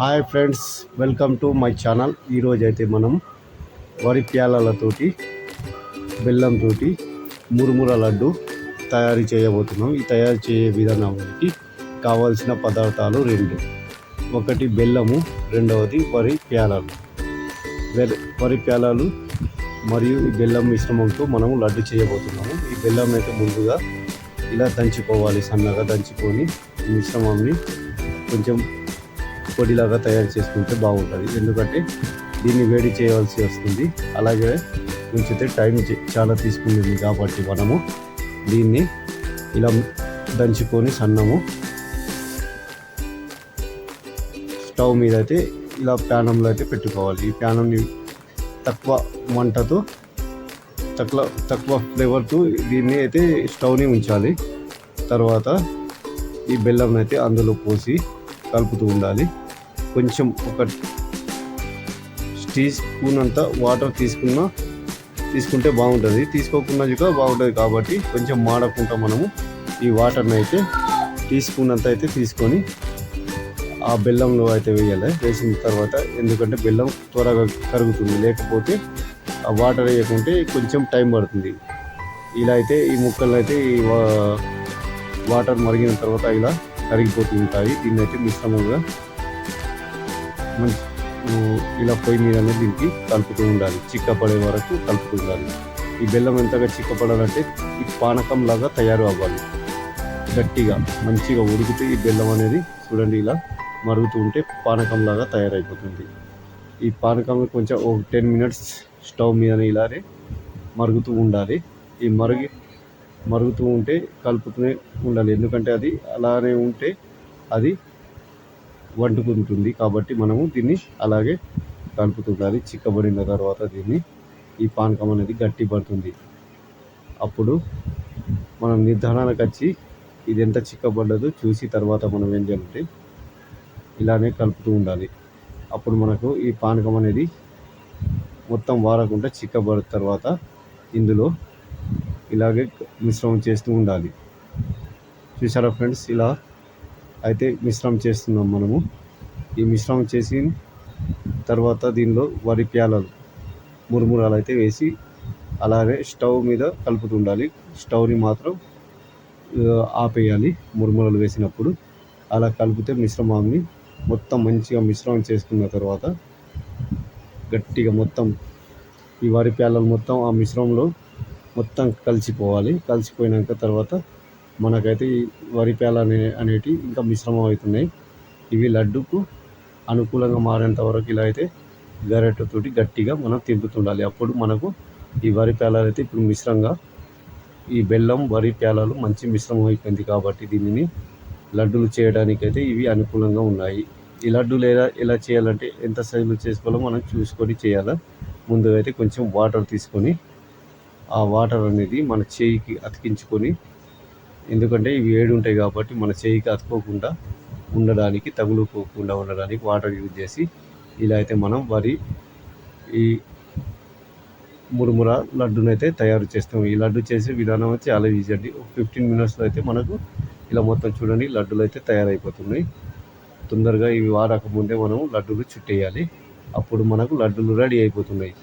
Hi friends, welcome to my channel. ఈరోజు అయితే మనం వరి ప్యాలలతోటి బెల్లంతో మురుముర లడ్డు తయారు చేయబోతున్నాం. ఈ తయారు చేసే విధానానికి కావాల్సిన పదార్థాలు రెండు: ఒకటి బెల్లము, రెండవది వరి ప్యాలలు. వరి ప్యాలలు మరియు ఈ బెల్లం మిశ్రమంతో మనము లడ్డు చేయబోతున్నాము. ఈ బెల్లం అయితే ముందుగా ఇలా దంచుకోవాలి. సన్నగా దంచుకొని ఈ మిశ్రమాన్ని కొంచెం పొడిలాగా తయారు చేసుకుంటే బాగుంటుంది. ఎందుకంటే దీన్ని వేడి చేయవలసి వస్తుంది, అలాగే ఉంచితే టైం చాలా తీసుకుంటుంది. కాబట్టి మనము దీన్ని ఇలా దంచుకొని సన్నము స్టవ్ మీద అయితే ఇలా ప్యానంలో అయితే పెట్టుకోవాలి. ఈ ప్యానంని తక్కువ మంటతో తక్కువ ఫ్లేవర్తో దీన్ని అయితే స్టవ్ని ఉంచాలి. తర్వాత ఈ బెల్లం అయితే అందులో పోసి కలుపుతూ ఉండాలి. కొంచెం ఒక టీ స్పూన్ అంత వాటర్ తీసుకుంటే బాగుంటుంది. తీసుకోకుండా బాగుంటుంది. కాబట్టి కొంచెం మాడకుండా మనము ఈ వాటర్ని అయితే టీ స్పూన్ అంతా అయితే తీసుకొని ఆ బెల్లంలో అయితే వేయాలి. వేసిన తర్వాత, ఎందుకంటే బెల్లం త్వరగా కరుగుతుంది, లేకపోతే ఆ వాటర్ వేయకుంటే కొంచెం టైం పడుతుంది. ఇలా అయితే ఈ ముక్కలు అయితే ఈ వాటర్ మరిగిన తర్వాత ఇలా కరిగిపోతూ ఉంటాయి. దీన్ని అయితే మిశ్రమంగా ఇలా పొయ్యి మీదనే దీనికి కలుపుతూ ఉండాలి. చిక్కపడే వరకు కలుపుతూ ఉండాలి. ఈ బెల్లం ఎంతగా చిక్కపడాలంటే ఈ పానకం లాగా తయారు అవ్వాలి. గట్టిగా మంచిగా ఉడికితే ఈ బెల్లం అనేది చూడండి ఇలా మరుగుతూ ఉంటే పానకం లాగా తయారైపోతుంది. ఈ పానకం కొంచెం ఒక 10 minutes స్టవ్ మీదనే ఇలానే మరుగుతూ ఉండాలి. ఈ మరుగుతూ ఉంటే కలుపుతూనే ఉండాలి. ఎందుకంటే అది అలానే ఉంటే అది వండుకుంటుంది. కాబట్టి మనము దీన్ని అలాగే కలుపుతుండాలి. చిక్కబడిన తర్వాత ఈ పానకం అనేది గట్టి పడుతుంది. అప్పుడు మనం నిర్ధారణకు వచ్చి ఇది ఎంత చిక్కబడ్డదో చూసి తర్వాత మనం ఏం చేయాలంటే ఇలానే కలుపుతూ ఉండాలి. అప్పుడు మనకు ఈ పానకం అనేది మొత్తం వారకుండా చిక్కబడిన తర్వాత ఇందులో ఇలాగే మిశ్రమం చేస్తూ ఉండాలి. చూసారా ఫ్రెండ్స్, ఇలా అయితే మిశ్రమం చేస్తున్నాం మనము. ఈ మిశ్రమం చేసి తర్వాత దీనిలో వరి ప్యాలలు మురుమురాలు అయితే వేసి అలాగే స్టవ్ మీద కలుపుతూ ఉండాలి. స్టవ్ని మాత్రం ఆపేయాలి మురుమురలు వేసినప్పుడు. అలా కలిపితే మిశ్రమాన్ని మొత్తం మంచిగా మిశ్రమం చేసుకున్న తర్వాత గట్టిగా మొత్తం ఈ వరి ప్యాలలు మొత్తం ఆ మిశ్రమంలో మొత్తం కలిసిపోవాలి. కలిసిపోయినాక తర్వాత మనకైతే ఈ వరి ప్యాలలు అనేటివి ఇంకా మిశ్రమం అవుతున్నాయి. ఇవి లడ్డుకు అనుకూలంగా మారేంత వరకు ఇలా అయితే గరిటెతోటి గట్టిగా మనం తింపుతుండాలి. అప్పుడు మనకు ఈ వరి ప్యాలలు అయితే ఇప్పుడు మిశ్రంగా ఈ బెల్లం వరి ప్యాలలు మంచి మిశ్రమం అయిపోయింది. కాబట్టి దీనిని లడ్డూలు చేయడానికైతే ఇవి అనుకూలంగా ఉన్నాయి. ఈ లడ్డూలు ఎలా చేయాలంటే ఎంత సైజులో చేసుకోవాలో మనం చూసుకొని చేయాలి. ముందుగా అయితే కొంచెం వాటర్ తీసుకొని ఆ వాటర్ అనేది మన చేయికి అతికించుకొని, ఎందుకంటే ఇవి వేడి ఉంటాయి కాబట్టి మన చేయికి అతుక్కోకుండా ఉండడానికి, తగులుకోకుండా ఉండడానికి వాటర్ యూజ్ చేసి ఇలా అయితే మనం ఈ మురుముర లడ్డును అయితే తయారు చేస్తాము. ఈ లడ్డు చేసే విధానం వచ్చి చాలా ఈజీ అండి. 15 minutesలో అయితే మనకు ఇలా మొత్తం చూడండి లడ్డూలు అయితే తయారైపోతున్నాయి. తొందరగా ఇవి వారకముందే మనం లడ్డూలు చుట్టేయాలి. అప్పుడు మనకు లడ్డూలు రెడీ అయిపోతున్నాయి.